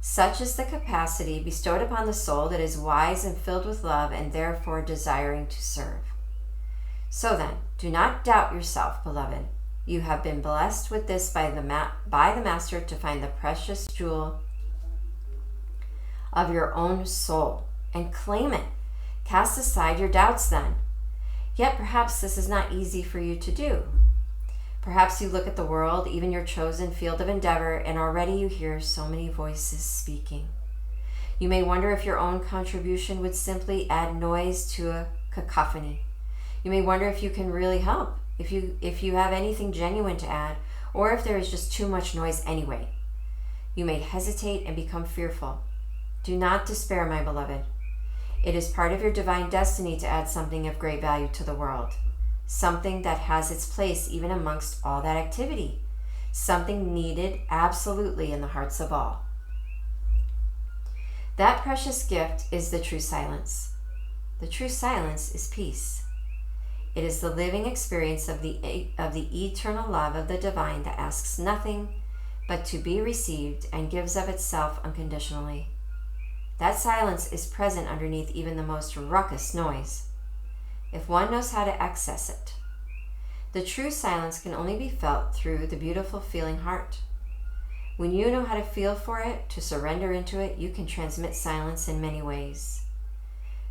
Such is the capacity bestowed upon the soul that is wise and filled with love and therefore desiring to serve. So then, do not doubt yourself, beloved. You have been blessed with this by the Master to find the precious jewel of your own soul and claim it. Cast aside your doubts then. Yet perhaps this is not easy for you to do. Perhaps you look at the world, even your chosen field of endeavor, and already you hear so many voices speaking. You may wonder if your own contribution would simply add noise to a cacophony. You may wonder if you can really help, if you have anything genuine to add, or if there is just too much noise anyway. You may hesitate and become fearful. Do not despair, my beloved. It is part of your divine destiny to add something of great value to the world, something that has its place even amongst all that activity, something needed absolutely in the hearts of all. That precious gift is the true silence. The true silence is peace. It is the living experience of the eternal love of the divine that asks nothing but to be received and gives of itself unconditionally. That silence is present underneath even the most ruckus noise, if one knows how to access it. The true silence can only be felt through the beautiful feeling heart. When you know how to feel for it, to surrender into it, you can transmit silence in many ways.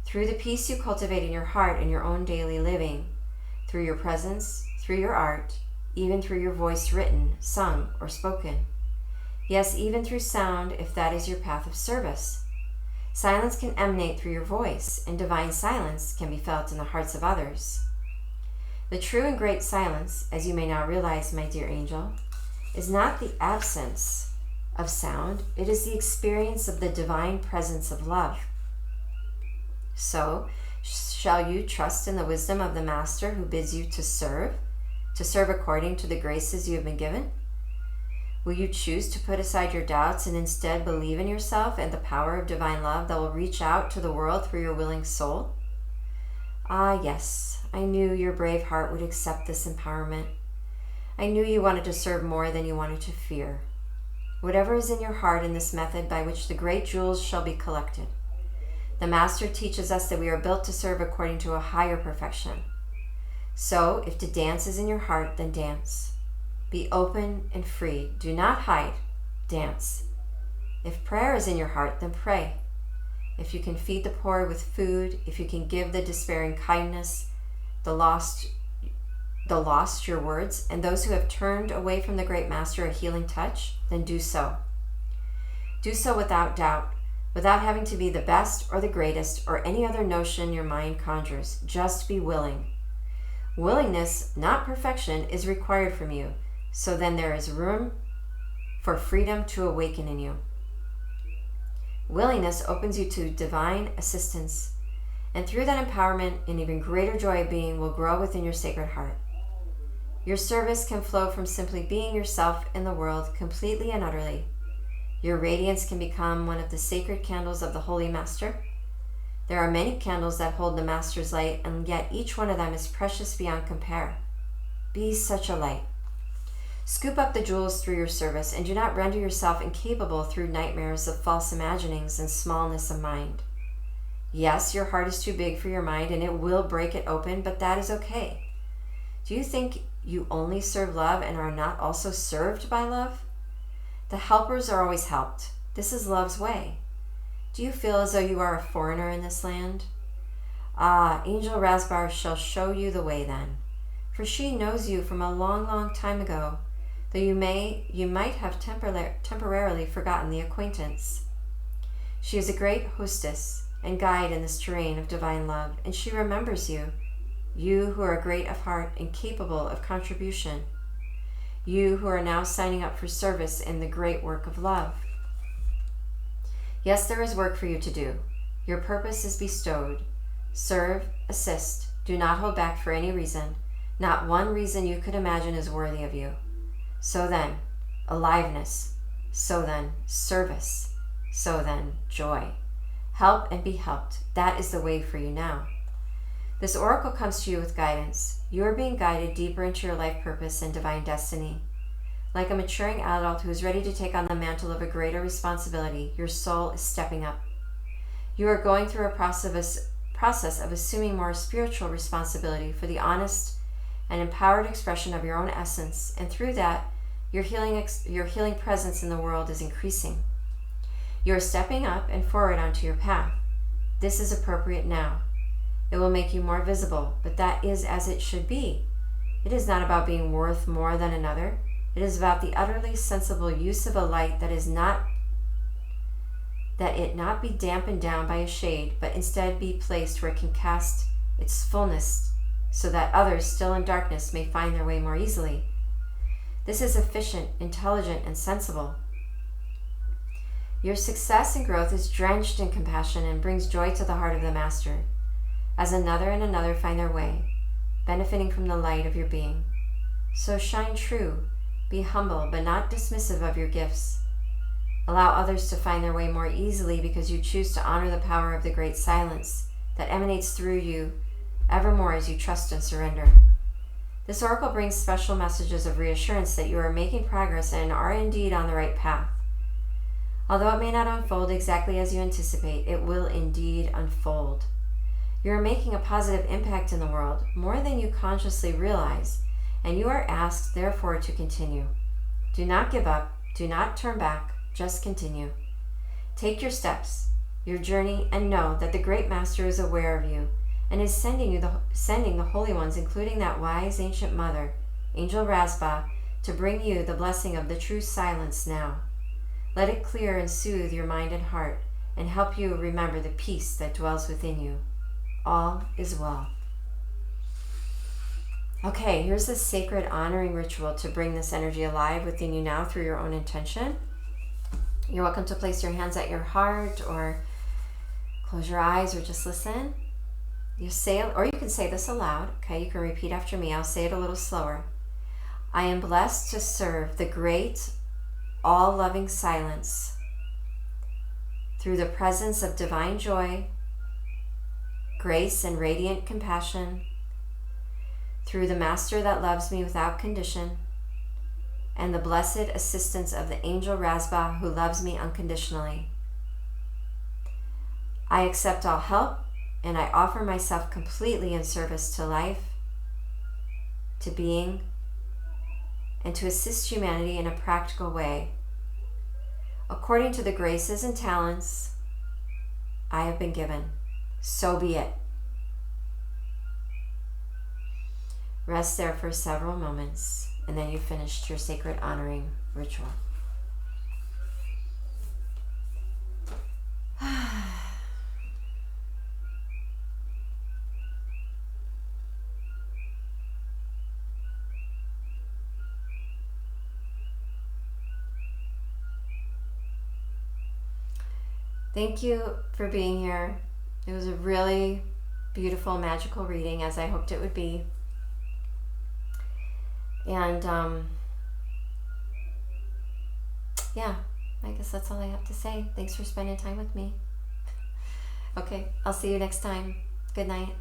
Through the peace you cultivate in your heart and your own daily living, through your presence, through your art, even through your voice written, sung, or spoken. Yes, even through sound, if that is your path of service. Silence can emanate through your voice, and divine silence can be felt in the hearts of others. The true and great silence, as you may now realize, my dear angel, is not the absence of sound, it is the experience of the divine presence of love. So, shall you trust in the wisdom of the Master who bids you to serve according to the graces you have been given? Will you choose to put aside your doubts and instead believe in yourself and the power of divine love that will reach out to the world through your willing soul? Ah, yes, I knew your brave heart would accept this empowerment. I knew you wanted to serve more than you wanted to fear. Whatever is in your heart in this method by which the great jewels shall be collected. The Master teaches us that we are built to serve according to a higher perfection. So, if to dance is in your heart, then dance. Be open and free. Do not hide. Dance. If prayer is in your heart, then pray. If you can feed the poor with food, if you can give the despairing kindness, the lost your words, and those who have turned away from the great Master a healing touch, then do so. Do so without doubt, without having to be the best or the greatest or any other notion your mind conjures. Just be willing. Willingness, not perfection, is required from you. So then there is room for freedom to awaken in you. Willingness opens you to divine assistance, and through that empowerment, an even greater joy of being will grow within your sacred heart. Your service can flow from simply being yourself in the world completely and utterly. Your radiance can become one of the sacred candles of the Holy Master. There are many candles that hold the Master's light, and yet each one of them is precious beyond compare. Be such a light. Scoop up the jewels through your service, and do not render yourself incapable through nightmares of false imaginings and smallness of mind. Yes, your heart is too big for your mind, and it will break it open, but that is okay. Do you think you only serve love and are not also served by love? The helpers are always helped. This is love's way. Do you feel as though you are a foreigner in this land? Ah, Angel Rasbar shall show you the way then, for she knows you from a long, long time ago, though you might have temporarily forgotten the acquaintance. She is a great hostess and guide in this terrain of divine love, and she remembers you, you who are great of heart and capable of contribution, you who are now signing up for service in the great work of love. Yes, there is work for you to do. Your purpose is bestowed. Serve, assist, do not hold back for any reason. Not one reason you could imagine is worthy of you. So then, aliveness. So then, service. So then, joy. Help and be helped. That is the way for you now. This oracle comes to you with guidance. You are being guided deeper into your life purpose and divine destiny. Like a maturing adult who is ready to take on the mantle of a greater responsibility, your soul is stepping up. You are going through a process of assuming more spiritual responsibility for the honest and empowered expression of your own essence, and through that, your healing presence in the world is increasing. You are stepping up and forward onto your path. This is appropriate now. It will make you more visible, but that is as it should be. It is not about being worth more than another. It is about the utterly sensible use of a light that it not be dampened down by a shade, but instead be placed where it can cast its fullness so that others still in darkness may find their way more easily. This is efficient, intelligent, and sensible. Your success and growth is drenched in compassion and brings joy to the heart of the Master, as another and another find their way, benefiting from the light of your being. So shine true, be humble but not dismissive of your gifts. Allow others to find their way more easily because you choose to honor the power of the great silence that emanates through you evermore as you trust and surrender. This oracle brings special messages of reassurance that you are making progress and are indeed on the right path. Although it may not unfold exactly as you anticipate, it will indeed unfold. You are making a positive impact in the world, more than you consciously realize, and you are asked, therefore, to continue. Do not give up, do not turn back, just continue. Take your steps, your journey, and know that the great Master is aware of you and is sending the holy ones, including that wise ancient mother, Angel Rasba, to bring you the blessing of the true silence now. Let it clear and soothe your mind and heart and help you remember the peace that dwells within you. All is well. Okay, here's a sacred honoring ritual to bring this energy alive within you now through your own intention. You're welcome to place your hands at your heart or close your eyes or just listen. You say, or you can say this aloud. Okay, you can repeat after me. I'll say it a little slower. I am blessed to serve the great, all-loving silence through the presence of divine joy, grace, and radiant compassion, through the Master that loves me without condition, and the blessed assistance of the Angel Rasba who loves me unconditionally. I accept all help, and I offer myself completely in service to life, to being, and to assist humanity in a practical way, according to the graces and talents I have been given. So be it. Rest there for several moments, and then you've finished your sacred honoring ritual. Thank you for being here. It was a really beautiful, magical reading, as I hoped it would be. And yeah, I guess that's all I have to say. Thanks for spending time with me. Okay, I'll see you next time. Good night.